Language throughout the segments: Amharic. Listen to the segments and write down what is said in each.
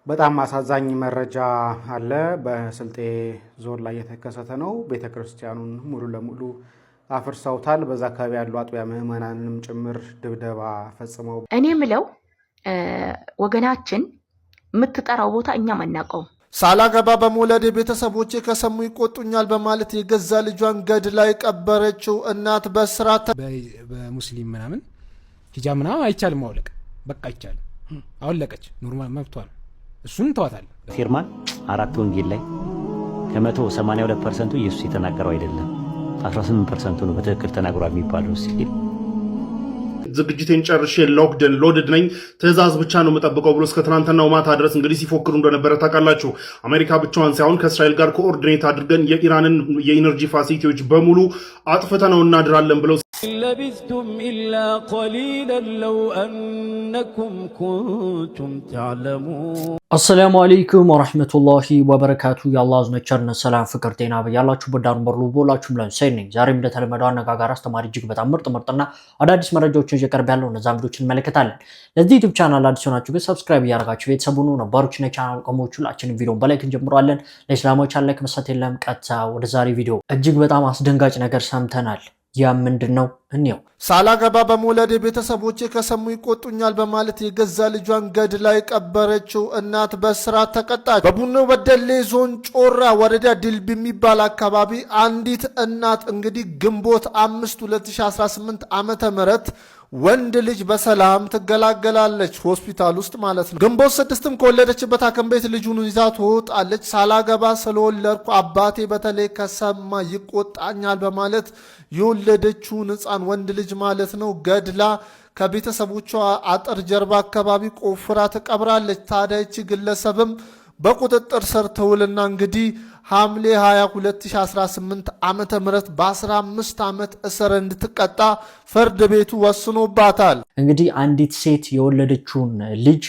በጣም አሳዛኝ መረጃ አለ። በስልጤ ዞን ላይ የተከሰተ ነው። ቤተክርስቲያኑን ሙሉ ለሙሉ አፍርሰውታል። በዛ አካባቢ ያሉ አጥቢያ ምዕመናንንም ጭምር ድብደባ ፈጽመው እኔ ምለው ወገናችን የምትጠራው ቦታ እኛም አናውቀውም። ሳላገባ በመውለድ ቤተሰቦቼ ከሰሙ ይቆጡኛል በማለት የገዛ ልጇን ገድላ የቀበረችው እናት በስርዓት በሙስሊም ምናምን ሂጃብ ምናምን አይቻልም ማውለቅ በቃ አይቻልም። አወለቀች ኖርማል መብቷ ነው። እሱን ተዋታል። ፊርማን አራት ወንጌል ላይ ከ182% ኢየሱስ የተናገረው አይደለም 18% ነው በትክክል ተናግሯል የሚባለው ሲል ዝግጅቴን ጨርሼ ሎድድ ነኝ ትዕዛዝ ብቻ ነው የምጠብቀው ብሎ እስከ ትናንትናው ማታ ድረስ እንግዲህ ሲፎክሩ እንደነበረ ታውቃላችሁ። አሜሪካ ብቻዋን ሳይሆን ከእስራኤል ጋር ኮኦርዲኔት አድርገን የኢራንን የኢነርጂ ፋሲሊቲዎች በሙሉ አጥፍተነው እናድራለን ብለው لبثتم إلا قليلا لو أنكم كنتم تعلمون السلام عليكم ورحمة الله وبركاته يا الله عزنا چرنا سلام فكر تينا بيا الله چوب دار مرلو بولا چوب لان سيرنين زاريم ده تلمدان نگاگار استماري جيك بتا مرتنا አዳዲስ መረጃዎችን እየቀርብ ያለው እነዛም ቪዲዮችን እንመለከታለን። ለዚህ ዩቲዩብ ቻናል አዲስ ሆናችሁ ግን ሰብስክራይብ ያደርጋችሁ ቤተሰቡን ነባሮች እና ቻናል ቆሞቹ ሁላችንም ቪዲዮን በላይክ እንጀምራለን። ለእስላማዊ ቻናል ላይክ መስጠት የለም። ቀጥታ ወደ ዛሬ ቪዲዮ እጅግ በጣም አስደንጋጭ ነገር ሰምተናል። ያ ምንድነው? እንየው። ሳላገባ በመውለድ ቤተሰቦቼ ከሰሙ ይቆጡኛል በማለት የገዛ ልጇን ገድላ የቀበረችው እናት በስርዓት ተቀጣች። በቡኖ በደሌ ዞን ጮራ ወረዳ ድልብ የሚባል አካባቢ አንዲት እናት እንግዲህ ግንቦት 5 2018 ዓመተ ምህረት ወንድ ልጅ በሰላም ትገላገላለች ሆስፒታል ውስጥ ማለት ነው። ግንቦት 6ም ከወለደችበት ሐኪም ቤት ልጁን ይዛ ትወጣለች። ሳላገባ ስለወለድኩ አባቴ በተለይ ከሰማ ይቆጣኛል በማለት የወለደችውን ሕፃን ወንድ ልጅ ማለት ነው ገድላ ከቤተሰቦቿ አጥር ጀርባ አካባቢ ቆፍራ ተቀብራለች። ታዲያ ይህች ግለሰብም በቁጥጥር ስር ትውልና እንግዲህ ሐምሌ 22 2018 ዓመተ ምህረት በ15 ዓመት እስር እንድትቀጣ ፍርድ ቤቱ ወስኖባታል። እንግዲህ አንዲት ሴት የወለደችውን ልጅ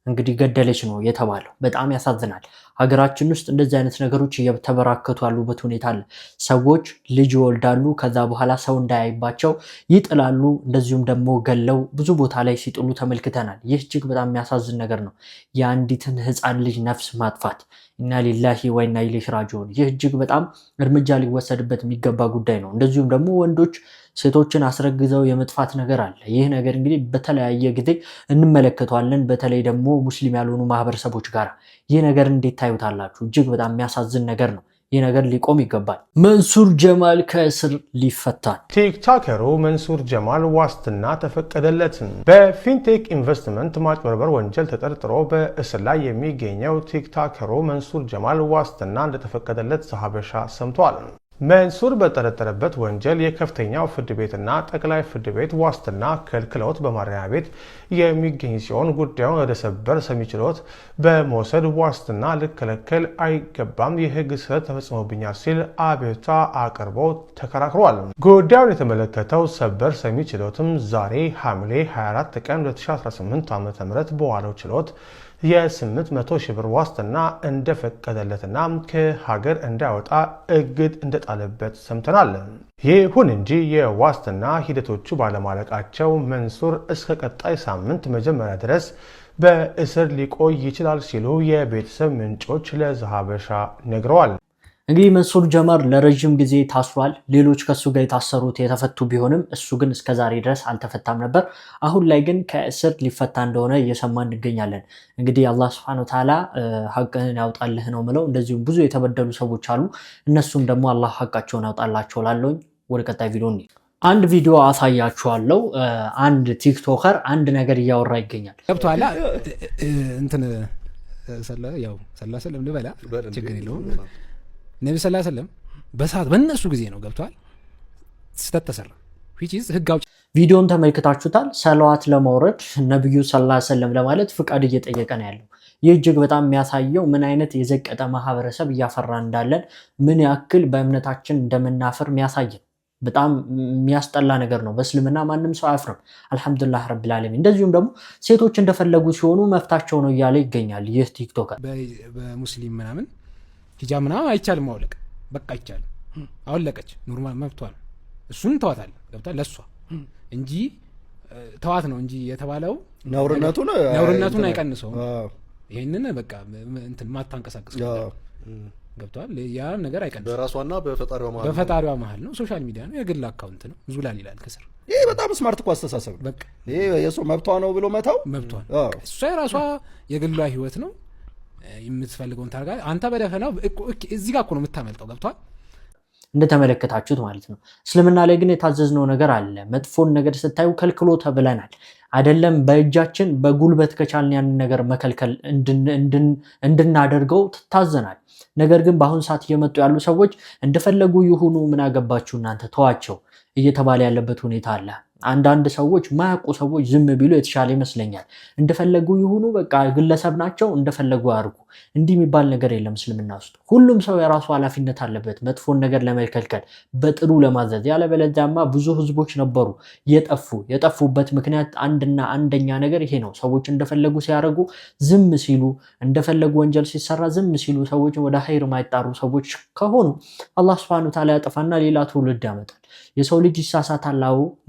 እንግዲህ ገደለች ነው የተባለው። በጣም ያሳዝናል። ሀገራችን ውስጥ እንደዚህ አይነት ነገሮች እየተበራከቱ ያሉበት ሁኔታ አለ። ሰዎች ልጅ ይወልዳሉ፣ ከዛ በኋላ ሰው እንዳያይባቸው ይጥላሉ። እንደዚሁም ደግሞ ገለው ብዙ ቦታ ላይ ሲጥሉ ተመልክተናል። ይህ እጅግ በጣም የሚያሳዝን ነገር ነው። የአንዲትን ሕፃን ልጅ ነፍስ ማጥፋት ኢና ሊላሂ ወኢና ኢለይሂ ራጂዑን። ይህ እጅግ በጣም እርምጃ ሊወሰድበት የሚገባ ጉዳይ ነው። እንደዚሁም ደግሞ ወንዶች ሴቶችን አስረግዘው የመጥፋት ነገር አለ። ይህ ነገር እንግዲህ በተለያየ ጊዜ እንመለከተዋለን። በተለይ ደግሞ ሙስሊም ያልሆኑ ማህበረሰቦች ጋር ይህ ነገር እንዴት ታዩታላችሁ? እጅግ በጣም የሚያሳዝን ነገር ነው። ይህ ነገር ሊቆም ይገባል። መንሱር ጀማል ከእስር ሊፈታ። ቲክቶከሩ መንሱር ጀማል ዋስትና ተፈቀደለት። በፊንቴክ ኢንቨስትመንት ማጭበርበር ወንጀል ተጠርጥሮ በእስር ላይ የሚገኘው ቲክቶከሩ መንሱር ጀማል ዋስትና እንደተፈቀደለት ዘሀበሻ ሰምቷል። መንሱር በተጠረጠረበት ወንጀል የከፍተኛው ፍርድ ቤትና ጠቅላይ ፍርድ ቤት ዋስትና ከልክለውት በማረሚያ ቤት የሚገኝ ሲሆን ጉዳዩን ወደ ሰበር ሰሚ ችሎት በመውሰድ ዋስትና ልከለከል አይገባም፣ የህግ ስህተት ተፈጽሞብኛል ሲል አቤቱታ አቅርቦ ተከራክሯል። ጉዳዩን የተመለከተው ሰበር ሰሚ ችሎትም ዛሬ ሐምሌ 24 ቀን 2018 ዓ.ም በዋለው ችሎት የ800 ሺህ ብር ዋስትና እንደፈቀደለትና ከሀገር እንዳይወጣ እግድ እንደጣለበት ሰምተናል። ይሁን እንጂ የዋስትና ሂደቶቹ ባለማለቃቸው መንሱር እስከ ቀጣይ ሳምንት መጀመሪያ ድረስ በእስር ሊቆይ ይችላል ሲሉ የቤተሰብ ምንጮች ለዘሀበሻ ነግረዋል። እንግዲህ መንሱር ጀማል ለረጅም ጊዜ ታስሯል። ሌሎች ከሱ ጋር የታሰሩት የተፈቱ ቢሆንም እሱ ግን እስከዛሬ ድረስ አልተፈታም ነበር። አሁን ላይ ግን ከእስር ሊፈታ እንደሆነ እየሰማን እንገኛለን። እንግዲህ አላህ Subhanahu Wa Ta'ala ሐቅህን ያውጣልህ ነው ምለው። እንደዚሁም ብዙ የተበደሉ ሰዎች አሉ። እነሱም ደግሞ አላህ ሐቃቸውን ያውጣላቸው ላለኝ። ወደ ቀጣይ ቪዲዮ እንሂድ። አንድ ቪዲዮ አሳያችኋለሁ። አንድ ቲክቶከር አንድ ነገር እያወራ ይገኛል። ገብቷላ እንትን ሰላሰለም ልበላ ችግር የለውም። ነብዩ ሰለላሁ ዐለይሂ ወሰለም በሰዓት በእነሱ ጊዜ ነው ገብቷል ስተት ተሰራ which is ህግ አውጪ። ቪዲዮን ተመልክታችሁታል። ሰላዋት ለማውረድ ነብዩ ሰለላሁ ዐለይሂ ወሰለም ለማለት ፍቃድ እየጠየቀ ነው ያለው። ይህ እጅግ በጣም የሚያሳየው ምን አይነት የዘቀጠ ማህበረሰብ እያፈራ እንዳለን፣ ምን ያክል በእምነታችን እንደምናፈር የሚያሳይ ነው። በጣም የሚያስጠላ ነገር ነው። በእስልምና ማንም ሰው አያፍርም። አልহামዱሊላህ ረብል ዓለሚን። እንደዚሁም ደግሞ ሴቶች እንደፈለጉ ሲሆኑ መፍታቸው ነው እያለ ይገኛል ይህ ቲክቶከር። በሙስሊም ምናምን ሂጃብ ምናምን አይቻልም ማውለቅ በቃ አይቻልም። አወለቀች ኖርማል መብቷ ነው። እሱን ተዋታል ገብታ ለሷ እንጂ ተዋት ነው እንጂ የተባለው ነውርነቱን አይቀንሰው። ይሄንን በቃ እንትን ማታንቀሳቀስ ገብቷል። ያ ነገር አይቀንስ በራሷና በፈጣሪዋ መሀል ነው። ሶሻል ሚዲያ ነው፣ የግል አካውንት ነው። ዙላል ይላል ከስር። ይሄ በጣም ስማርት እኮ አስተሳሰብ ነው። በቃ ይሄ የሰው መብቷ ነው ብሎ መተው መብቷ ነው። እሷ የራሷ የግሏ ህይወት ነው። የምትፈልገውን ታርጋ አንተ በደፈናው እዚህ ጋር እኮ ነው የምታመልጠው። ገብቷል እንደተመለከታችሁት ማለት ነው። እስልምና ላይ ግን የታዘዝነው ነገር አለ። መጥፎን ነገር ስታዩ ከልክሎ ተብለናል። አይደለም በእጃችን በጉልበት ከቻልን ያን ነገር መከልከል እንድናደርገው ታዘናል። ነገር ግን በአሁን ሰዓት እየመጡ ያሉ ሰዎች እንደፈለጉ ይሁኑ፣ ምን አገባችሁ እናንተ ተዋቸው እየተባለ ያለበት ሁኔታ አለ። አንዳንድ ሰዎች ማያውቁ ሰዎች ዝም ቢሉ የተሻለ ይመስለኛል። እንደፈለጉ ይሁኑ፣ በቃ ግለሰብ ናቸው፣ እንደፈለጉ ያርጉ። እንዲህ የሚባል ነገር የለም እስልምና ውስጥ። ሁሉም ሰው የራሱ ኃላፊነት አለበት መጥፎን ነገር ለመከልከል፣ በጥሩ ለማዘዝ። ያለበለዚያማ ብዙ ህዝቦች ነበሩ የጠፉበት ምክንያት አንድና አንደኛ ነገር ይሄ ነው። ሰዎች እንደፈለጉ ሲያደርጉ ዝም ሲሉ፣ እንደፈለጉ ወንጀል ሲሰራ ዝም ሲሉ፣ ሰዎች ወደ ኸይር ማይጣሩ ሰዎች ከሆኑ አላህ Subhanahu Wa Ta'ala ያጠፋና ሌላ ትውልድ ያመጣል። የሰው ልጅ ይሳሳታል፣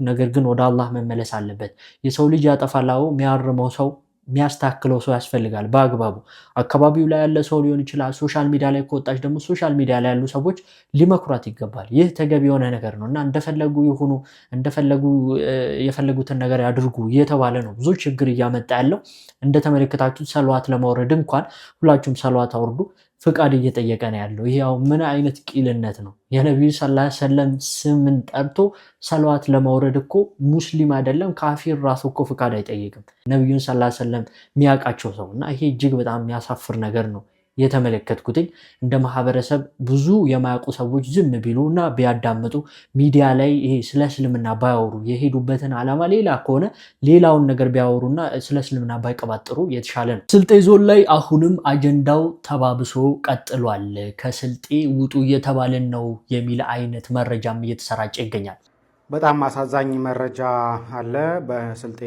ነገር ግን ወደ አላህ መመለስ አለበት። የሰው ልጅ ያጠፋል፣ የሚያርመው ሰው የሚያስተካክለው ሰው ያስፈልጋል በአግባቡ። አካባቢው ላይ ያለ ሰው ሊሆን ይችላል። ሶሻል ሚዲያ ላይ ከወጣች ደግሞ ሶሻል ሚዲያ ላይ ያሉ ሰዎች ሊመክሯት ይገባል። ይህ ተገቢ የሆነ ነገር ነው እና እንደፈለጉ ይሁኑ፣ እንደፈለጉ የፈለጉትን ነገር ያድርጉ እየተባለ ነው ብዙ ችግር እያመጣ ያለው። እንደተመለከታችሁት ሰለዋት ለማውረድ እንኳን ሁላችሁም ሰለዋት አውርዱ ፍቃድ እየጠየቀ ነው ያለው። ይሄው ምን አይነት ቂልነት ነው? የነብዩ ሰለላሁ ዐለይሂ ወሰለም ስምን ጠርቶ ሰለዋት ለማውረድ እኮ ሙስሊም አይደለም ካፊር ራሱ እኮ ፍቃድ አይጠይቅም ነብዩን ሰለላሁ ዐለይሂ ወሰለም የሚያውቃቸው ሰው እና ይሄ እጅግ በጣም የሚያሳፍር ነገር ነው የተመለከትኩትኝ። እንደ ማህበረሰብ ብዙ የማያውቁ ሰዎች ዝም ቢሉና ቢያዳምጡ፣ ሚዲያ ላይ ይሄ ስለ እስልምና ባያወሩ፣ የሄዱበትን ዓላማ ሌላ ከሆነ ሌላውን ነገር ቢያወሩና ስለ እስልምና ባይቀባጥሩ የተሻለ ነው። ስልጤ ዞን ላይ አሁንም አጀንዳው ተባብሶ ቀጥሏል። ከስልጤ ውጡ እየተባለን ነው የሚል አይነት መረጃም እየተሰራጨ ይገኛል። በጣም አሳዛኝ መረጃ አለ። በስልጤ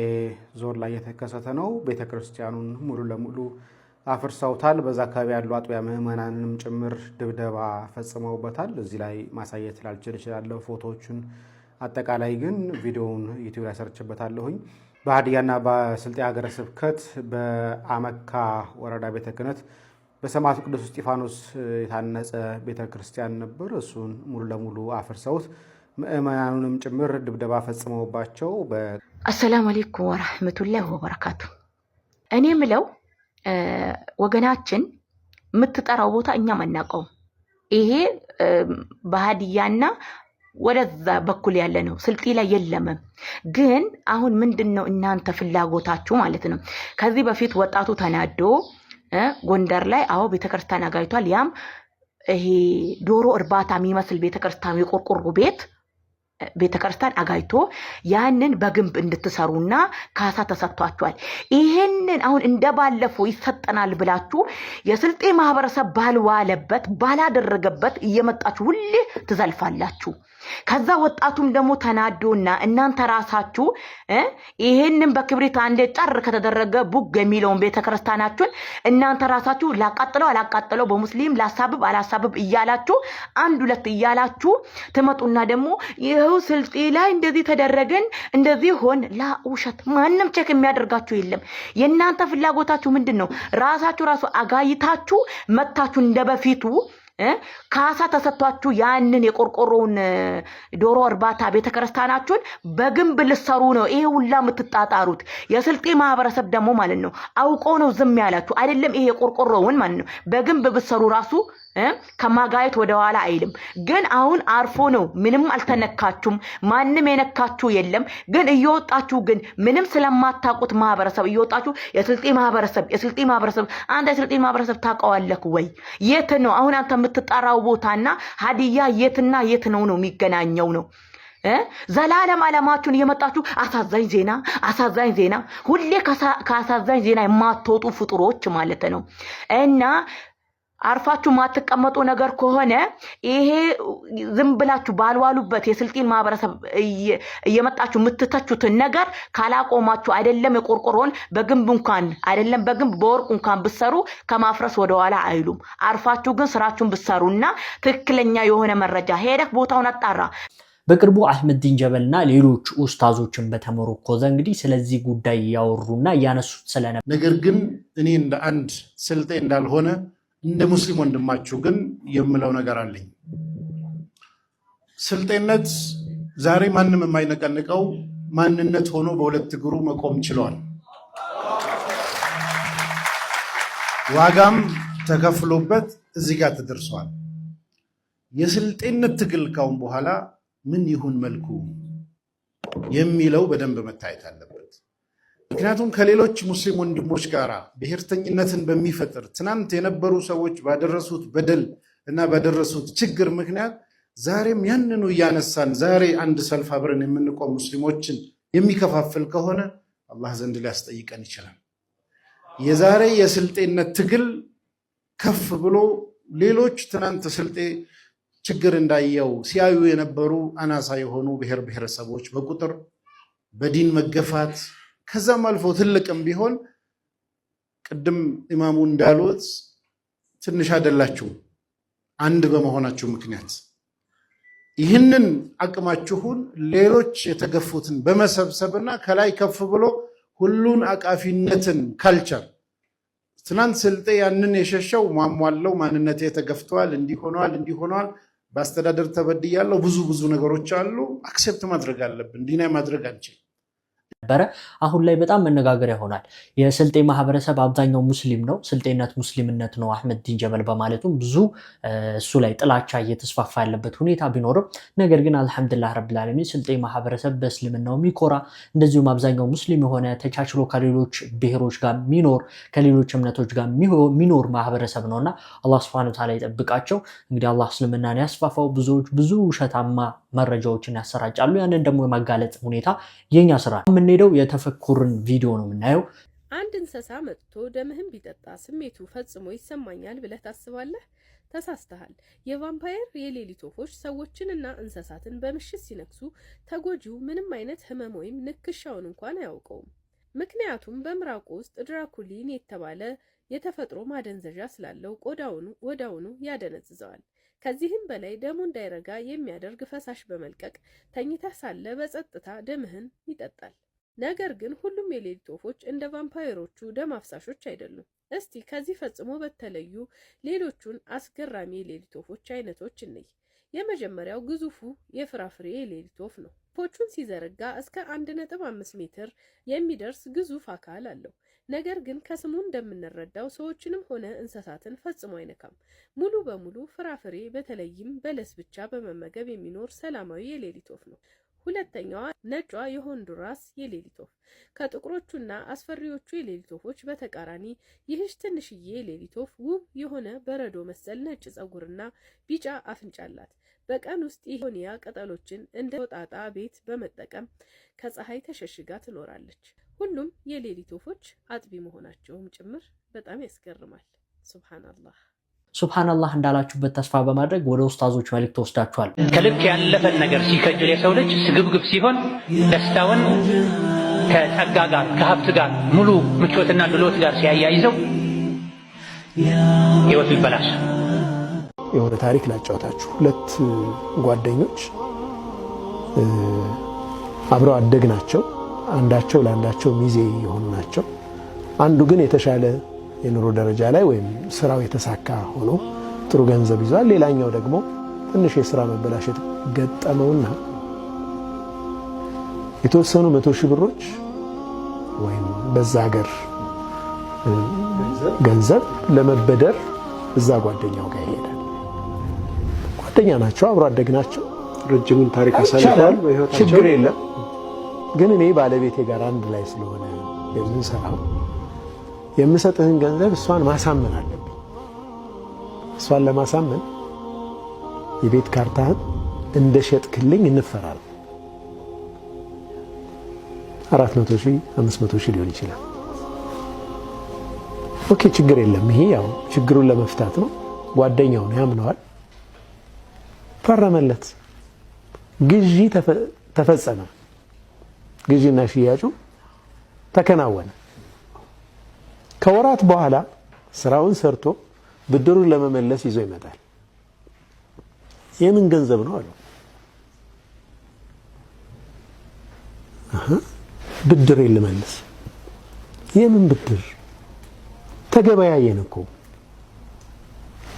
ዞን ላይ የተከሰተ ነው። ቤተክርስቲያኑን ሙሉ ለሙሉ አፍርሰውታል። በዛ አካባቢ ያሉ አጥቢያ ምዕመናንንም ጭምር ድብደባ ፈጽመውበታል። እዚህ ላይ ማሳየት ላልችል እችላለሁ ፎቶዎቹን። አጠቃላይ ግን ቪዲዮውን ዩቲዩብ ላይ ሰርችበታለሁኝ። በሀዲያና በስልጤ ሀገረ ስብከት በአመካ ወረዳ ቤተ ክህነት በሰማዕቱ ቅዱስ እስጢፋኖስ የታነጸ ቤተ ክርስቲያን ነበር። እሱን ሙሉ ለሙሉ አፍርሰውት ምዕመናኑንም ጭምር ድብደባ ፈጽመውባቸው አሰላሙ አለይኩም ወራህመቱላሂ ወበረካቱ። እኔ ምለው ወገናችን የምትጠራው ቦታ እኛም አናውቀውም። ይሄ በሀዲያና ወደዛ በኩል ያለ ነው፣ ስልጤ ላይ የለም። ግን አሁን ምንድነው እናንተ ፍላጎታችሁ ማለት ነው? ከዚህ በፊት ወጣቱ ተናዶ ጎንደር ላይ ቤተክርስቲያን አጋይቷል። ያም ይሄ ዶሮ እርባታ የሚመስል ቤተክርስቲያን የቆርቆሮ ቤተክርስቲያን አጋይቶ ያንን በግንብ እንድትሰሩና ካሳ ተሰጥቷቸዋል። ይሄንን አሁን እንደባለፈው ይሰጠናል ብላችሁ የስልጤ ማህበረሰብ ባልዋለበት ባላደረገበት እየመጣችሁ ሁሌ ትዘልፋላችሁ። ከዛ ወጣቱም ደግሞ ተናዶና እናንተ ራሳችሁ ይሄንን በክብሪት አንዴ ጫር ከተደረገ ቡግ የሚለውን ቤተክርስቲያናችሁን እናንተ ራሳችሁ አላቃጥለው በሙስሊም ላሳብብ አላሳብብ እያላችሁ አንድ ሁለት እያላችሁ ትመጡና ደግሞ ይሄው ስልጤ ላይ እንደዚህ ተደረገን እንደዚህ ሆን ውሸት። ማንም ቼክ የሚያደርጋችሁ የለም። የእናንተ ፍላጎታችሁ ምንድነው? ራሳችሁ አጋይታችሁ መታችሁ እንደበፊቱ ካሳ ተሰጥቷችሁ ያንን የቆርቆሮውን ዶሮ እርባታ ቤተክርስቲያናችሁን በግንብ ልሰሩ ነው ይሄ ሁላ የምትጣጣሩት። የስልጤ ማህበረሰብ ደግሞ ማለት ነው አውቆ ነው ዝም ያላችሁ አይደለም። ይሄ የቆርቆሮውን ማለት ነው በግንብ ብትሰሩ ራሱ ከማጋየት ወደ ኋላ አይልም። ግን አሁን አርፎ ነው፣ ምንም አልተነካችሁም፣ ማንም የነካችሁ የለም። ግን እየወጣችሁ ግን ምንም ስለማታውቁት ማህበረሰብ እየወጣችሁ የስልጤ ማህበረሰብ አንተ የስልጤ ማህበረሰብ ታውቀዋለህ ወይ? የት ነው አሁን አንተ የምትጣራው ቦታና ሀዲያ የትና የት ነው የሚገናኘው ነው? ዘላለም አለማችሁን እየመጣችሁ አሳዛኝ ዜና ሁሌ ከአሳዛኝ ዜና የማትወጡ ፍጡሮች ማለት ነው። እና አርፋችሁ ማትቀመጡ ነገር ከሆነ ይሄ ዝም ብላችሁ ባልዋሉበት የስልጤን ማህበረሰብ እየመጣችሁ የምትተቹትን ነገር ካላቆማችሁ አይደለም የቆርቆሮን በግንብ እንኳን አይደለም በግንብ በወርቅ እንኳን ብትሰሩ ከማፍረስ ወደ ኋላ አይሉም። አርፋችሁ ግን ስራችሁን ብትሰሩና ትክክለኛ የሆነ መረጃ ሄደህ ቦታውን አጣራ። በቅርቡ አህመዲን ጀበልና ሌሎች ኡስታዞችን በተመረኮዘ እንግዲህ ስለዚህ ጉዳይ ያወሩና ያነሱት ስለነበር ነገር ግን እኔ እንደ አንድ ስልጤ እንዳልሆነ እንደ ሙስሊም ወንድማችሁ ግን የምለው ነገር አለኝ። ስልጤነት ዛሬ ማንም የማይነቀንቀው ማንነት ሆኖ በሁለት እግሩ መቆም ችሏል። ዋጋም ተከፍሎበት እዚህ ጋር ተደርሷል። የስልጤነት ትግል ካሁን በኋላ ምን ይሁን መልኩ የሚለው በደንብ መታየት አለበት። ምክንያቱም ከሌሎች ሙስሊም ወንድሞች ጋር ብሔርተኝነትን በሚፈጥር ትናንት የነበሩ ሰዎች ባደረሱት በደል እና ባደረሱት ችግር ምክንያት ዛሬም ያንኑ እያነሳን ዛሬ አንድ ሰልፍ አብረን የምንቆም ሙስሊሞችን የሚከፋፍል ከሆነ አላህ ዘንድ ሊያስጠይቀን ይችላል። የዛሬ የስልጤነት ትግል ከፍ ብሎ ሌሎች ትናንት ስልጤ ችግር እንዳየው ሲያዩ የነበሩ አናሳ የሆኑ ብሔር ብሔረሰቦች በቁጥር በዲን መገፋት ከዛም አልፎ ትልቅም ቢሆን ቅድም ኢማሙ እንዳሉት ትንሽ አይደላችሁ አንድ በመሆናችሁ ምክንያት ይህንን አቅማችሁን ሌሎች የተገፉትን በመሰብሰብና ከላይ ከፍ ብሎ ሁሉን አቃፊነትን ካልቸር ትናንት ስልጤ ያንን የሸሸው ማሟለው ማንነቴ ተገፍቷል እንዲሆኗል በአስተዳደር ተበድያለሁ ብዙ ነገሮች አሉ። አክሴፕት ማድረግ አለብን። ዲና ማድረግ አንችል ነበረ። አሁን ላይ በጣም መነጋገሪያ ይሆናል። የስልጤ ማህበረሰብ አብዛኛው ሙስሊም ነው። ስልጤነት ሙስሊምነት ነው አህመዲን ጀበል በማለቱም ብዙ እሱ ላይ ጥላቻ እየተስፋፋ ያለበት ሁኔታ ቢኖርም ነገር ግን አልሐምዱሊላህ ረብል ዓለሚን ስልጤ ማህበረሰብ በእስልምናው የሚኮራ እንደዚሁም አብዛኛው ሙስሊም የሆነ ተቻችሎ ከሌሎች ብሔሮች ጋር የሚኖር ከሌሎች እምነቶች ጋር የሚኖር ማህበረሰብ ነውና አላህ ሱብሓነሁ ወተዓላ ይጠብቃቸው። እንግዲህ አላህ እስልምናን ያስፋፋው። ብዙዎች ብዙ ውሸታማ መረጃዎችን ያሰራጫሉ። ያንን ደግሞ የማጋለጥ ሁኔታ የኛ ስራ። የምንሄደው የተፈኩርን ቪዲዮ ነው የምናየው። አንድ እንስሳ መጥቶ ደምህን ቢጠጣ ስሜቱ ፈጽሞ ይሰማኛል ብለህ ታስባለህ? ተሳስተሃል። የቫምፓየር የሌሊት ወፎች ሰዎችንና እንስሳትን በምሽት ሲነክሱ ተጎጂው ምንም አይነት ህመም ወይም ንክሻውን እንኳን አያውቀውም። ምክንያቱም በምራቁ ውስጥ ድራኩሊን የተባለ የተፈጥሮ ማደንዘዣ ስላለው ቆዳውኑ ወዳውኑ ያደነዝዘዋል። ከዚህም በላይ ደሙ እንዳይረጋ የሚያደርግ ፈሳሽ በመልቀቅ ተኝተህ ሳለ በጸጥታ ደምህን ይጠጣል። ነገር ግን ሁሉም የሌሊት ወፎች እንደ ቫምፓየሮቹ ደም አፍሳሾች አይደሉም። እስቲ ከዚህ ፈጽሞ በተለዩ ሌሎቹን አስገራሚ የሌሊት ወፎች አይነቶች እንይ። የመጀመሪያው ግዙፉ የፍራፍሬ የሌሊት ወፍ ነው። ክንፎቹን ሲዘረጋ እስከ 1.5 ሜትር የሚደርስ ግዙፍ አካል አለው። ነገር ግን ከስሙ እንደምንረዳው ሰዎችንም ሆነ እንስሳትን ፈጽሞ አይነካም። ሙሉ በሙሉ ፍራፍሬ በተለይም በለስ ብቻ በመመገብ የሚኖር ሰላማዊ የሌሊት ወፍ ነው። ሁለተኛዋ ነጯ የሆንዱራስ የሌሊት ወፍ። ከጥቁሮቹና አስፈሪዎቹ የሌሊት ወፎች በተቃራኒ ይህች ትንሽዬ የሌሊት ወፍ ውብ የሆነ በረዶ መሰል ነጭ ጸጉርና ቢጫ አፍንጫ አላት። በቀን ውስጥ የሆኒያ ቅጠሎችን እንደ ጣጣ ቤት በመጠቀም ከፀሐይ ተሸሽጋ ትኖራለች። ሁሉም የሌሊት ወፎች አጥቢ መሆናቸውም ጭምር በጣም ያስገርማል። ሱብሃንአላህ ሱብሃንአላህ እንዳላችሁበት ተስፋ በማድረግ ወደ ኡስታዞች መልእክት ወስዳችኋል። ከልክ ያለፈን ነገር ሲከጅል የሰው ልጅ ስግብግብ ሲሆን ደስታውን ከጸጋ ጋር ከሀብት ጋር ሙሉ ምቾትና ድሎት ጋር ሲያያይዘው ህይወቱ ይበላሽ። የሆነ ታሪክ ላጫውታችሁ። ሁለት ጓደኞች አብረው አደግ ናቸው። አንዳቸው ለአንዳቸው ሚዜ የሆኑ ናቸው። አንዱ ግን የተሻለ የኑሮ ደረጃ ላይ ወይም ስራው የተሳካ ሆኖ ጥሩ ገንዘብ ይዟል። ሌላኛው ደግሞ ትንሽ የስራ መበላሸት ገጠመውና የተወሰኑ 100 ሺህ ብሮች ወይም በዛ ሀገር ገንዘብ ለመበደር እዛ ጓደኛው ጋር ይሄዳል። ጓደኛ ናቸው፣ አብሮ አደግ ናቸው። ረጅሙን ታሪክ አሳልፈዋል። ችግር የለም ግን እኔ ባለቤቴ ጋር አንድ ላይ ስለሆነ የምንሰራው የምሰጥህን ገንዘብ እሷን ማሳመን አለብኝ። እሷን ለማሳመን የቤት ካርታህን እንደሸጥክልኝ እንፈራለን። 400 ሺህ 500 ሺህ ሊሆን ይችላል። ኦኬ ችግር የለም። ይሄ ያው ችግሩን ለመፍታት ነው። ጓደኛው ነው ያምነዋል። ፈረመለት። ግዢ ተፈጸመ። ግዢና ሽያጩ ተከናወነ። ከወራት በኋላ ስራውን ሰርቶ ብድሩን ለመመለስ ይዞ ይመጣል። የምን ገንዘብ ነው አለው። ብድር ልመልስ? የምን ብድር? ተገበያየን እኮ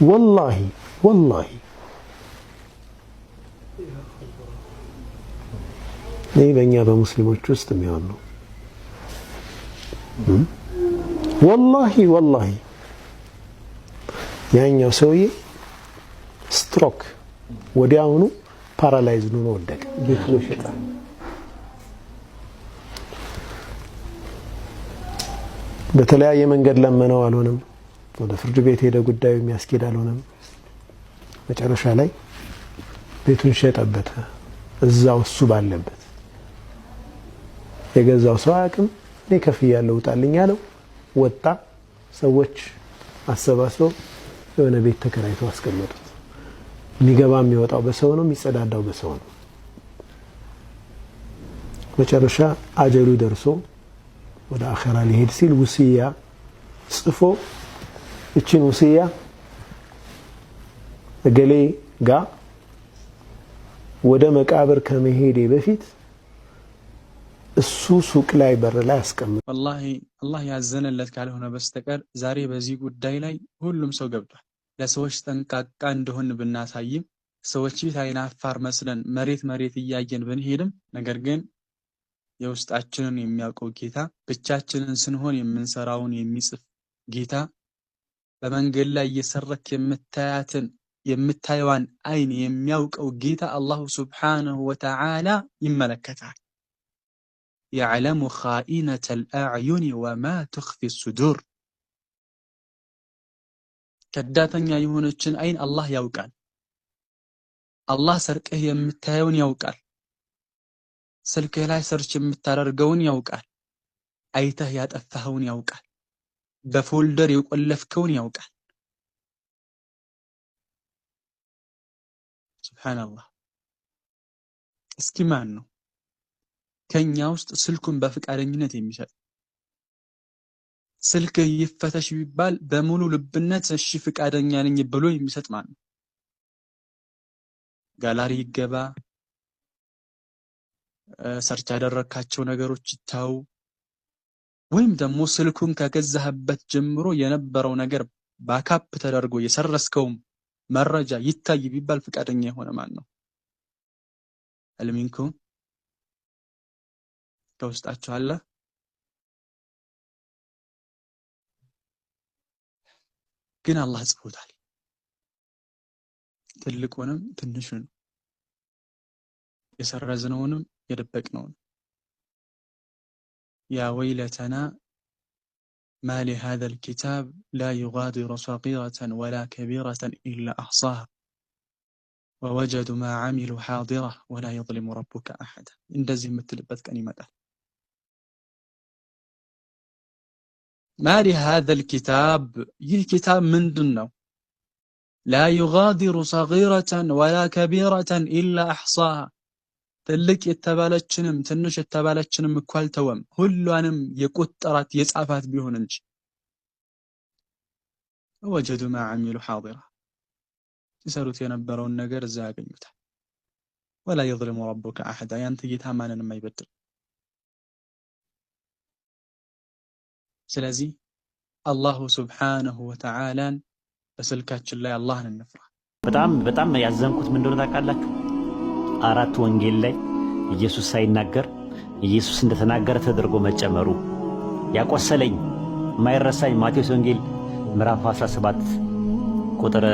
ወላሂ ወላሂ። ይህ በእኛ በሙስሊሞች ውስጥ የሚሆን ነው። ወላሂ ወላሂ ያኛው ሰውዬ ስትሮክ ወዲያውኑ ፓራላይዝ ሆኖ ወደቀ። ቤት ነው ሸጣ። በተለያየ መንገድ ለመነው፣ አልሆነም። ወደ ፍርድ ቤት ሄደ፣ ጉዳዩ የሚያስኬድ አልሆነም። መጨረሻ ላይ ቤቱን ሸጠበት፣ እዛው እሱ ባለበት። የገዛው ሰው አቅም እኔ ከፍያለሁ ውጣልኝ አለው። ወጣ። ሰዎች አሰባስበው የሆነ ቤት ተከራይተው አስቀመጡት። የሚገባ የሚወጣው በሰው ነው፣ የሚጸዳዳው በሰው ነው። መጨረሻ አጀሉ ደርሶ ወደ አኺራ ሊሄድ ሲል ውስያ ጽፎ እቺን ውስያ እገሌ ጋ ወደ መቃብር ከመሄዴ በፊት እሱ ሱቅ ላይ በር ላይ አስቀምጥ። ወላሂ አላህ ያዘነለት ካልሆነ በስተቀር ዛሬ በዚህ ጉዳይ ላይ ሁሉም ሰው ገብቷል። ለሰዎች ጠንቃቃ እንደሆን ብናሳይም ሰዎች ፊት አይናፋር መስለን መሬት መሬት እያየን ብንሄድም ነገር ግን የውስጣችንን የሚያውቀው ጌታ፣ ብቻችንን ስንሆን የምንሰራውን የሚጽፍ ጌታ፣ በመንገድ ላይ እየሰረክ የምታየዋን አይን የሚያውቀው ጌታ አላሁ ሱብሓነሁ ወተዓላ ይመለከታል። يعلم خائنة الأعين وما تخفي الصدور ከዳተኛ የሆነችን አይን አላህ ያውቃል። አላህ ሰርቀህ የምታየውን ያውቃል። ስልክህ ላይ ሰርች የምታደርገውን ያውቃል። አይተህ ያጠፋኸውን ያውቃል። በፎልደር የቆለፍከውን ያውቃል። ሱብሃንአላህ። እስኪ ማን ነው ከኛ ውስጥ ስልኩን በፍቃደኝነት የሚሰጥ? ስልክህ ይፈተሽ ቢባል በሙሉ ልብነት እሺ ፍቃደኛ ነኝ ብሎ የሚሰጥ ማን ነው? ጋላሪ ይገባ፣ ሰርች ያደረካቸው ነገሮች ይታው፣ ወይም ደግሞ ስልኩን ከገዛህበት ጀምሮ የነበረው ነገር ባካፕ ተደርጎ የሰረስከው መረጃ ይታይ ቢባል ፍቃደኛ የሆነ ማን ነው? አልሚንኩም ከውስጣችሁ አለ? ግን አላህ ጽፎታል። ትልቁንም ትንሹንም የሰረዝነውንም የደበቅነውን። ያ ወይለተና ማ ሊሃዛ ልኪታብ ላ ዩጋዲሩ ሰጊረተን ወላ ከቢረተን ኢላ አሕሳሃ ወወጀዱ ማ ዓሚሉ ሓዲራ ወላ የظሊሙ ረቡከ አሐዳ። እንደዚህ የምትልበት ቀን ይመጣል። ማ ሊሃዛ ልኪታብ፣ ይህ ኪታብ ምንድን ነው? ላ ዩጋዲሩ ሰጊረተን ወላ ከቢረተን ኢላ አሕሳሃ፣ ትልቅ የተባለችንም ትንሽ የተባለችንም እኮ አልተወም፣ ሁሏንም የቆጠራት የጻፋት ቢሆን እንጂ። ወጀዱ ማ ዓሚሉ ሓዲራ፣ ሲሰሩት የነበረውን ነገር እዛ ያገኙታል። ወላ የظሊሙ ረቡከ አሐዳ፣ ያንተ ጌታ ማንንም አይበድል። ስለዚህ አላሁ ሱብሓነሁ ወተዓላን በስልካችን ላይ አላህን እንፍራ። በጣም ያዘንኩት ምን እንደሆነ ታውቃላችሁ? 4 ወንጌል ላይ ኢየሱስ ሳይናገር ኢየሱስ እንደተናገረ ተደርጎ መጨመሩ ያቆሰለኝ የማይረሳኝ ማቴዎስ ወንጌል ምዕራፍ 17 ቁጥር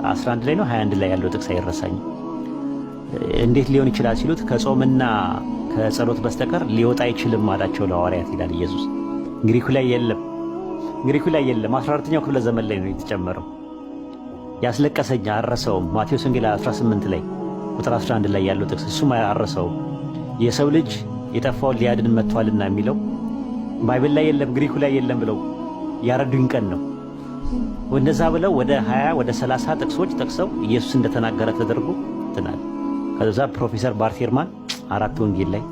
11 ላይ ነው 21 ላይ ያለው ጥቅስ አይረሳኝም። እንዴት ሊሆን ይችላል ሲሉት ከጾምና ከጸሎት በስተቀር ሊወጣ አይችልም አላቸው ለሐዋርያት ይላል ኢየሱስ። ግሪኩ ላይ የለም 14ኛው ክፍለ ዘመን ላይ ነው የተጨመረው። ያስለቀሰኝ አረሰውም ማቴዎስ ወንጌል 18 ላይ ቁጥር 11 ላይ ያለው ጥቅስ እሱም አረሰውም። የሰው ልጅ የጠፋውን ሊያድን መጥቷልና የሚለው ባይብል ላይ የለም ግሪኩ ላይ የለም ብለው ያረዱኝ ቀን ነው። ወደዛ ብለው ወደ 20 ወደ 30 ጥቅሶች ጠቅሰው ኢየሱስ እንደተናገረ ተደርጎ ትናል። ከዛ ፕሮፌሰር ባርቴርማን 4 ወንጌል ላይ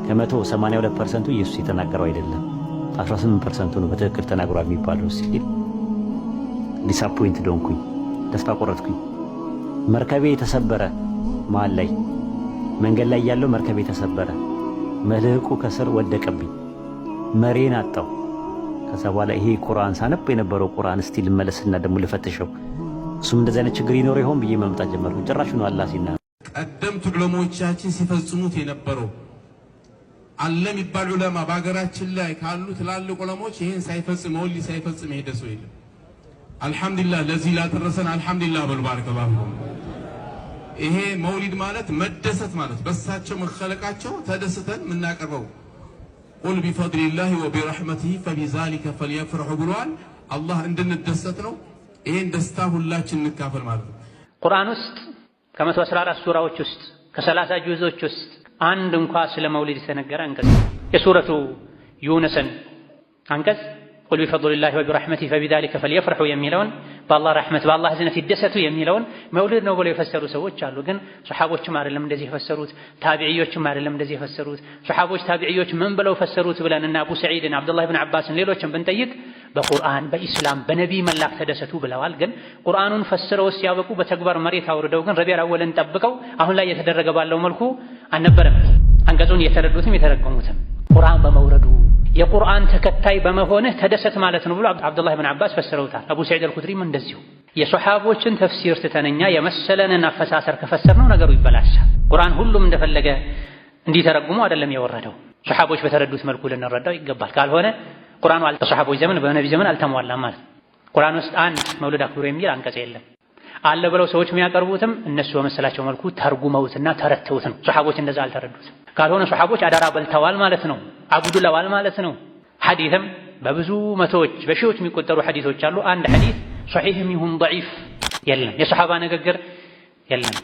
ከ182% ኢየሱስ የተናገረው አይደለም 18% ነው በትክክል ተናግሯል የሚባለው ሲል ዲስአፖይንት ዶንኩኝ፣ ተስፋ ቆረጥኩኝ። መርከቤ የተሰበረ መሀል ላይ መንገድ ላይ ያለው መርከቤ ተሰበረ። መልህቁ ከስር ወደቀብኝ፣ መሬን አጣው። ከዛ በኋላ ይሄ ቁርአን ሳነብ የነበረው ቁርአን እስቲ ልመለስና ደግሞ ልፈትሸው እሱም እንደዚህ አይነት ችግር ይኖር ይሆን ብዬ መምጣት ጀመርኩ። ጭራሽ ነው አላህ ሲና ቀደምት ዑለሞቻችን ሲፈጽሙት የነበረው አለ የሚባል ዑለማ በአገራችን ላይ ካሉ ትላልቅ ዑለሞች ይሄን ሳይፈጽም ወሊ ሳይፈጽም ሄደ ሰው የለም። አልহামዱሊላህ ለዚህ ላደረሰን አልহামዱሊላህ በልባርከ ባሁ። ይሄ መውሊድ ማለት መደሰት ማለት በሳቸው መخለቃቸው ተደስተን ምናቀርበው ቁል ቢፈድሊላሂ ወቢረህመቲሂ ፈቢዛሊከ ፈልየፍረሑ ብሏል። አላህ እንድንደሰት ነው። ይሄን ደስታ ሁላችን እንካፈል ማለት ነው። ቁርአን ውስጥ ከ114 ሱራዎች ውስጥ ከ30 ጁዞች ውስጥ አንድ እንኳን ስለ መውሊድ የተነገረ አንቀጽ የሱረቱ ዩነስን አንቀጽ ቁል ቢፈድሊላሂ ወቢረህመቲሂ ፈቢዛሊከ ፈልየፍረሑ የሚለውን በአላህ ረህመት በአላህ እዝነት ይደሰቱ የሚለውን መውሊድ ነው ብለው የፈሰሩ ሰዎች አሉ። ግን ሱሐቦችም አይደለም እንደዚህ የፈሰሩት፣ ታቢዒዮችም አይደለም እንደዚህ የፈሰሩት። ሱሐቦች ታቢዒዮች ምን ብለው ፈሰሩት ብለን እና አቡ ሰዒድን አብዱላህ ኢብኑ አባስን ሌሎችን ብንጠይቅ በቁርአን በኢስላም በነቢይ መላክ ተደሰቱ ብለዋል። ግን ቁርአኑን ፈስረው ሲያበቁ በተግባር መሬት አውርደው ግን ረቢዑል አወልን ጠብቀው አሁን ላይ የተደረገ ባለው መልኩ አልነበረም። አንቀጹን የተረዱትም የተረጎሙትም ቁርአን በመውረዱ የቁርአን ተከታይ በመሆንህ ተደሰት ማለት ነው ብሎ አብዱላህ ኢብኑ አባስ ፈስረውታል። አቡ ሰዒድ አልኹድሪም እንደዚሁ። የሱሐቦችን ተፍሲር ትተንኛ የመሰለንን አፈሳሰር ከፈሰርነው ነገሩ ይበላሻል። ቁርአን ሁሉም እንደፈለገ እንዲተረጉሙ አይደለም የወረደው። ሱሐቦች በተረዱት መልኩ ልንረዳው ይገባል። ካልሆነ ቁርአኑ በሱሐቦች ዘመን በነቢ ዘመን አልተሟላም ማለት። ቁርአን ውስጥ አንድ መውሊድ አክብሩ የሚል አንቀጽ የለም። አለ ብለው ሰዎች የሚያቀርቡትም እነሱ በመሰላቸው መልኩ ተርጉመውትና ተረተውት ነው። ሱሐቦች እንደዛ አልተረዱትም። ካልሆነ ሱሐቦች አዳራ በልተዋል ማለት ነው፣ አጉድለዋል ማለት ነው። ሐዲስም በብዙ መቶዎች በሺዎች የሚቆጠሩ ሐዲሶች አሉ። አንድ ሐዲስ ሶሒህም ይሁን ደዒፍ የለም፣ የሱሐባ ንግግር የለም።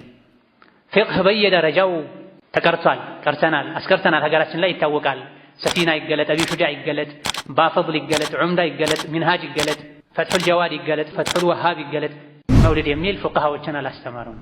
ፊቅህ በየደረጃው ተቀርቷል፣ ቀርተናል፣ አስቀርተናል። ሀገራችን ላይ ይታወቃል። ሰፊና ይገለጥ፣ አቢ ሹጃዕ ይገለጥ፣ ባፈድል ይገለጥ፣ ዑምዳ ይገለጥ፣ ሚንሃጅ ይገለጥ፣ ፈትሑል ጀዋድ ይገለጥ፣ ፈትሑል ወሃብ ይገለጥ። መውሊድ የሚል ፉቃሃዎችን አላስተማሩም።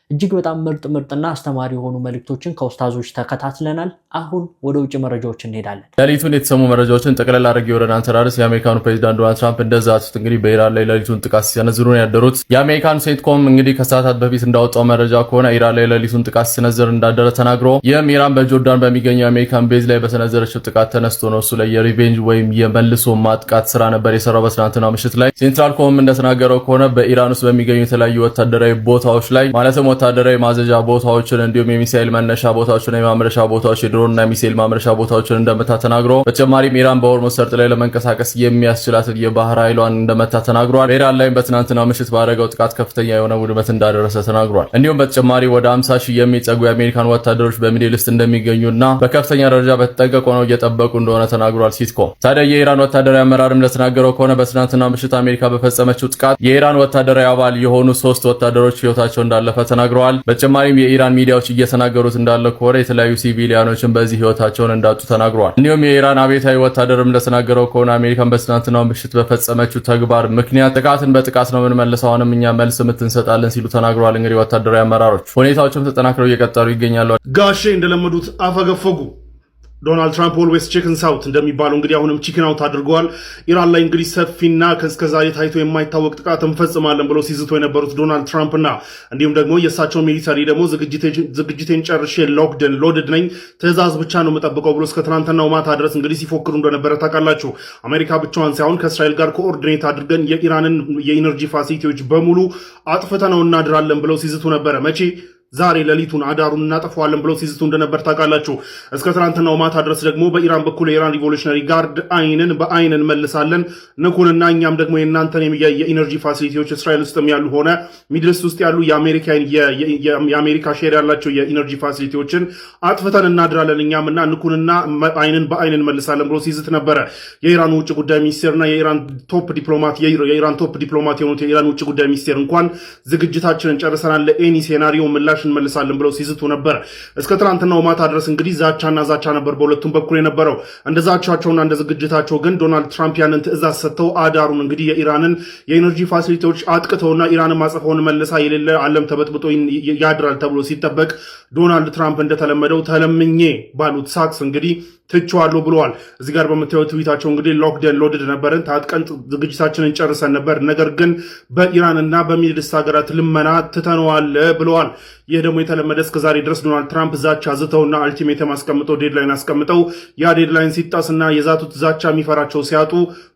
እጅግ በጣም ምርጥና አስተማሪ የሆኑ መልእክቶችን ከኡስታዞች ተከታትለናል። አሁን ወደ ውጭ መረጃዎች እንሄዳለን። ሌሊቱን የተሰሙ መረጃዎችን ጠቅለል አድርጌ ወደ እናንተ ላድርስ። የአሜሪካኑ ፕሬዚዳንት ዶናልድ ትራምፕ እንደዛቱት እንግዲህ በኢራን ላይ ሌሊቱን ጥቃት ሲሰነዝሩ ነው ያደሩት። የአሜሪካን ሴትኮም እንግዲህ ከሰዓታት በፊት እንዳወጣው መረጃ ከሆነ ኢራን ላይ ሌሊቱን ጥቃት ሲሰነዝር እንዳደረ ተናግሮ ይህም ኢራን በጆርዳን በሚገኘው የአሜሪካን ቤዝ ላይ በሰነዘረችው ጥቃት ተነስቶ ነው እሱ ላይ የሪቬንጅ ወይም የመልሶ ማጥቃት ስራ ነበር የሰራው በትናንትናው ምሽት ላይ። ሴንትራል ኮም እንደተናገረው ከሆነ በኢራን ውስጥ በሚገኙ የተለያዩ ወታደራዊ ቦታዎች ላይ ማለትም ወታደራዊ ማዘዣ ቦታዎችን እንዲሁም የሚሳኤል መነሻ ቦታዎችን የማምረሻ ቦታዎች የድሮንና ሚሳኤል ማምረሻ ቦታዎችን እንደመታ ተናግሮ በተጨማሪም ኢራን በሆርሙዝ ሰርጥ ላይ ለመንቀሳቀስ የሚያስችላትን የባህር ኃይሏን እንደመታ ተናግሯል። በኢራን ላይ በትናንትናው ምሽት ባደረገው ጥቃት ከፍተኛ የሆነ ውድመት እንዳደረሰ ተናግሯል። እንዲሁም በተጨማሪ ወደ 50 ሺህ የሚጠጉ የአሜሪካን ወታደሮች በሚድል ኢስት እንደሚገኙና በከፍተኛ ደረጃ በተጠንቀቅ ሆነው እየጠበቁ እንደሆነ ተናግሯል። ሲትኮም ታዲያ የኢራን ወታደራዊ አመራርም እንደተናገረው ከሆነ በትናንትናው ምሽት አሜሪካ በፈጸመችው ጥቃት የኢራን ወታደራዊ አባል የሆኑ 3 ወታደሮች ህይወታቸው እንዳለፈ ተናግረዋል። በተጨማሪም የኢራን ሚዲያዎች እየተናገሩት እንዳለ ከሆነ የተለያዩ ሲቪሊያኖችን በዚህ ህይወታቸውን እንዳጡ ተናግረዋል። እንዲሁም የኢራን አብዮታዊ ወታደርም እንደተናገረው ከሆነ አሜሪካን በትናንትናው ምሽት በፈጸመችው ተግባር ምክንያት ጥቃትን በጥቃት ነው የምንመልሰው፣ አሁንም እኛ መልስ እንሰጣለን ሲሉ ተናግረዋል። እንግዲህ ወታደራዊ አመራሮች ሁኔታዎችም ተጠናክረው እየቀጠሉ ይገኛሉ። ጋሼ እንደለመዱት አፈገፈጉ። ዶናልድ ትራምፕ ኦልዌይስ ቺክን ሳውት እንደሚባለው እንግዲህ አሁንም ቺክን አውት አድርገዋል። ኢራን ላይ እንግዲህ ሰፊና ከእስከዛሬ ታይቶ የማይታወቅ ጥቃት እንፈጽማለን ብለው ሲዝቱ የነበሩት ዶናልድ ትራምፕ እና እንዲሁም ደግሞ የእሳቸው ሚሊተሪ ደግሞ ዝግጅቴን ጨርሼ ሎክድን ሎድድ ነኝ፣ ትዕዛዝ ብቻ ነው የምጠብቀው ብሎ እስከ ትናንትናው ማታ ድረስ እንግዲህ ሲፎክሩ እንደነበረ ታውቃላችሁ። አሜሪካ ብቻዋን ሳይሆን ከእስራኤል ጋር ኮኦርዲኔት አድርገን የኢራንን የኢነርጂ ፋሲሊቲዎች በሙሉ አጥፍተነው እናድራለን ብለው ሲዝቱ ነበረ። መቼ? ዛሬ ሌሊቱን አዳሩን እናጠፋዋለን ብለው ሲዝቱ እንደነበር ታውቃላችሁ። እስከ ትናንትናው ማታ ድረስ ደግሞ በኢራን በኩል የኢራን ሪቮሉሽነሪ ጋርድ አይንን በአይን እንመልሳለን ንኩንና እኛም ደግሞ የእናንተን የኢነርጂ ፋሲሊቲዎች እስራኤል ውስጥም ያሉ ሆነ ሚድልስ ውስጥ ያሉ የአሜሪካ ሼር ያላቸው የኢነርጂ ፋሲሊቲዎችን አጥፍተን እናድራለን እኛምና ንኩንና አይንን በአይን እንመልሳለን ብሎ ሲዝት ነበረ። የኢራን ውጭ ጉዳይ ሚኒስቴርና የኢራን ቶፕ ዲፕሎማት የሆኑት የኢራን ውጭ ጉዳይ ሚኒስቴር እንኳን ዝግጅታችንን ጨርሰናል ለኤኒ ሴናሪዮ ምላሽ እንመልሳለን ብለው ሲዝቱ ነበር። እስከ ትናንትናው ማታ ድረስ እንግዲህ ዛቻና ዛቻ ነበር በሁለቱም በኩል የነበረው። እንደ ዛቻቸውና እንደ ዝግጅታቸው ግን ዶናልድ ትራምፕ ያንን ትዕዛዝ ሰጥተው አዳሩን እንግዲህ የኢራንን የኢነርጂ ፋሲሊቲዎች አጥቅተውና ኢራንን ማጽፈውን መልሳ የሌለ ዓለም ተበጥብጦ ያድራል ተብሎ ሲጠበቅ ዶናልድ ትራምፕ እንደተለመደው ተለምኜ ባሉት ሳክስ እንግዲህ ትችዋለሁ ብለዋል። እዚህ ጋር በምታዩት ትዊታቸው እንግዲህ ሎክደን ሎድድ ነበርን፣ ታጥቀን ዝግጅታችንን ጨርሰን ነበር፣ ነገር ግን በኢራንና በሚድል ኢስት ሀገራት ልመና ትተነዋል ብለዋል። ይህ ደግሞ የተለመደ እስከዛሬ ድረስ ዶናልድ ትራምፕ ዛቻ ዝተውና አልቲሜተም አስቀምጠው ዴድላይን አስቀምጠው ያ ዴድላይን ሲጣስና የዛቱት ዛቻ የሚፈራቸው ሲያጡ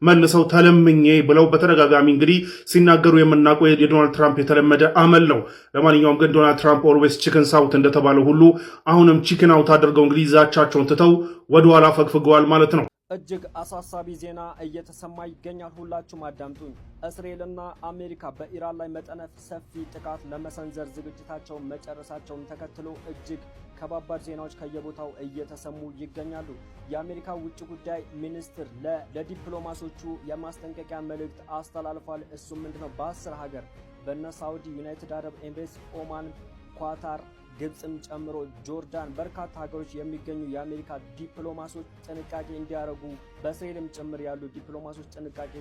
መልሰው ተለምኜ ብለው በተደጋጋሚ እንግዲህ ሲናገሩ የምናውቀው የዶናልድ ትራምፕ የተለመደ አመል ነው። ለማንኛውም ግን ዶናልድ ትራምፕ ኦልዌይስ ቺክን ሳውት እንደተባለው ሁሉ አሁንም ቺክን አውት አድርገው እንግዲህ ዛቻቸውን ትተው ወደኋላ ፈግፍገዋል ማለት ነው። እጅግ አሳሳቢ ዜና እየተሰማ ይገኛል። ሁላችሁም አዳምጡኝ። እስራኤልና አሜሪካ በኢራን ላይ መጠነ ሰፊ ጥቃት ለመሰንዘር ዝግጅታቸውን መጨረሳቸውን ተከትሎ እጅግ ከባባድ ዜናዎች ከየቦታው እየተሰሙ ይገኛሉ። የአሜሪካ ውጭ ጉዳይ ሚኒስትር ለዲፕሎማቶቹ የማስጠንቀቂያ መልእክት አስተላልፏል። እሱም ምንድነው? በ10 ሀገር በነ ሳውዲ፣ ዩናይትድ አረብ ኤምሬትስ፣ ኦማን፣ ኳታር፣ ግብፅም ጨምሮ ጆርዳን በርካታ ሀገሮች የሚገኙ የአሜሪካ ዲፕሎማቶች ጥንቃቄ እንዲያደርጉ በእስራኤልም ጭምር ያሉ ዲፕሎማቶች ጥንቃቄ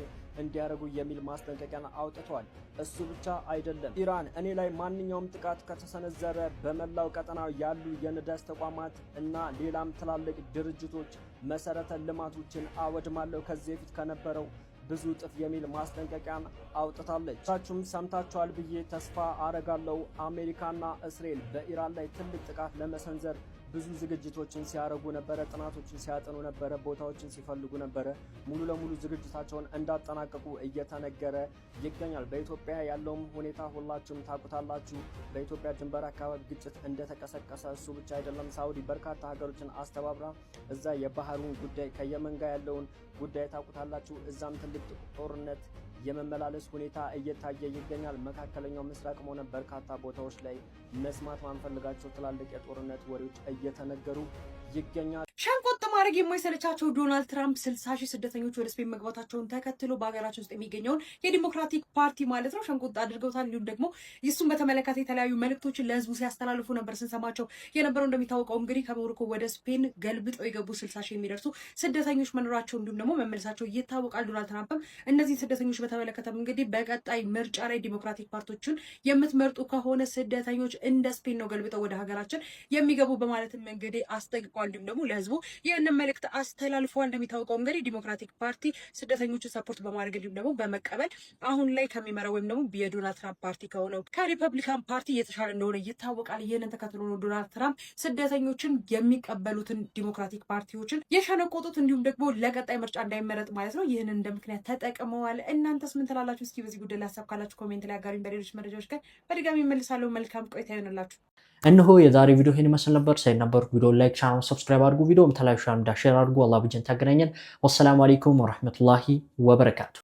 እንዲያደርጉ የሚል ማስጠንቀቂያን አውጥቷል። እሱ ብቻ አይደለም። ኢራን እኔ ላይ ማንኛውም ጥቃት ከተሰነዘረ በመላው ቀጠናው ያሉ የነዳጅ ተቋማት እና ሌላም ትላልቅ ድርጅቶች መሰረተ ልማቶችን አወድማለሁ ከዚህ በፊት ከነበረው ብዙ እጥፍ የሚል ማስጠንቀቂያን አውጥታለች። ታችሁም ሰምታችኋል ብዬ ተስፋ አረጋለሁ። አሜሪካና እስራኤል በኢራን ላይ ትልቅ ጥቃት ለመሰንዘር ብዙ ዝግጅቶችን ሲያደርጉ ነበረ፣ ጥናቶችን ሲያጠኑ ነበረ፣ ቦታዎችን ሲፈልጉ ነበረ። ሙሉ ለሙሉ ዝግጅታቸውን እንዳጠናቀቁ እየተነገረ ይገኛል። በኢትዮጵያ ያለውም ሁኔታ ሁላችሁም ታውቁታላችሁ። በኢትዮጵያ ድንበር አካባቢ ግጭት እንደተቀሰቀሰ፣ እሱ ብቻ አይደለም፣ ሳውዲ በርካታ ሀገሮችን አስተባብራ እዛ የባህሩን ጉዳይ ከየመን ጋር ያለውን ጉዳይ ታውቁታላችሁ። እዛም ትልቅ ጦርነት የመመላለስ ሁኔታ እየታየ ይገኛል። መካከለኛው ምስራቅም ሆነ በርካታ ቦታዎች ላይ መስማት ማንፈልጋቸው ትላልቅ የጦርነት ወሬዎች እየተነገሩ ይገኛል። ሸንቆጥ ማድረግ የማይሰለቻቸው ዶናልድ ትራምፕ 60 ሺህ ስደተኞች ወደ ስፔን መግባታቸውን ተከትሎ በሀገራችን ውስጥ የሚገኘውን የዲሞክራቲክ ፓርቲ ማለት ነው ሸንቆጥ አድርገውታል። እንዲሁም ደግሞ እሱን በተመለከተ የተለያዩ መልእክቶችን ለህዝቡ ሲያስተላልፉ ነበር ስንሰማቸው የነበረው። እንደሚታወቀው እንግዲህ ከሞሮኮ ወደ ስፔን ገልብጠው የገቡ 60 ሺህ የሚደርሱ ስደተኞች መኖራቸው እንዲሁም ደግሞ መመለሳቸው ይታወቃል። ዶናልድ ትራምፕም እነዚህ ስደተኞች በተመለከተም እንግዲህ በቀጣይ ምርጫ ላይ ዲሞክራቲክ ፓርቲዎችን የምትመርጡ ከሆነ ስደተኞች እንደ ስፔን ነው ገልብጠው ወደ ሀገራችን የሚገቡ በማለትም እንግዲህ አስጠንቅቋል። እንዲሁም ደግሞ ለህዝቡ ይህንን መልእክት አስተላልፈዋል። እንደሚታወቀው እንግዲህ ዲሞክራቲክ ፓርቲ ስደተኞችን ሰፖርት በማድረግ እንዲሁም ደግሞ በመቀበል አሁን ላይ ከሚመራው ወይም ደግሞ የዶናልድ ትራምፕ ፓርቲ ከሆነው ከሪፐብሊካን ፓርቲ የተሻለ እንደሆነ ይታወቃል። ይህንን ተከትሎ ነው ዶናልድ ትራምፕ ስደተኞችን የሚቀበሉትን ዲሞክራቲክ ፓርቲዎችን የሸነቆጡት እንዲሁም ደግሞ ለቀጣይ ምርጫ እንዳይመረጥ ማለት ነው። ይህንን እንደ ምክንያት ተጠቅመዋል። እናንተስ ምን ትላላችሁ? እስኪ በዚህ ጉዳይ ላይ ሀሳብ ካላችሁ ኮሜንት ላይ አጋሩኝ። በሌሎች መረጃዎች ጋር በድጋሚ መልሳለሁ። መልካም ቆይታ ይሆንላችሁ። እነሆ የዛሬ ቪዲዮ ይሄን ይመስል ነበር። ሳይነበርኩ ቪዲዮ ላይክ፣ ቻናል ሰብስክራይብ አድርጉ። ቪዲዮ ተላዩ ሻም ዳሽር አድርጉ። አላህ ብጀን ታገናኘን። ወሰላሙ አለይኩም ወራህመቱላሂ ወበረካቱ።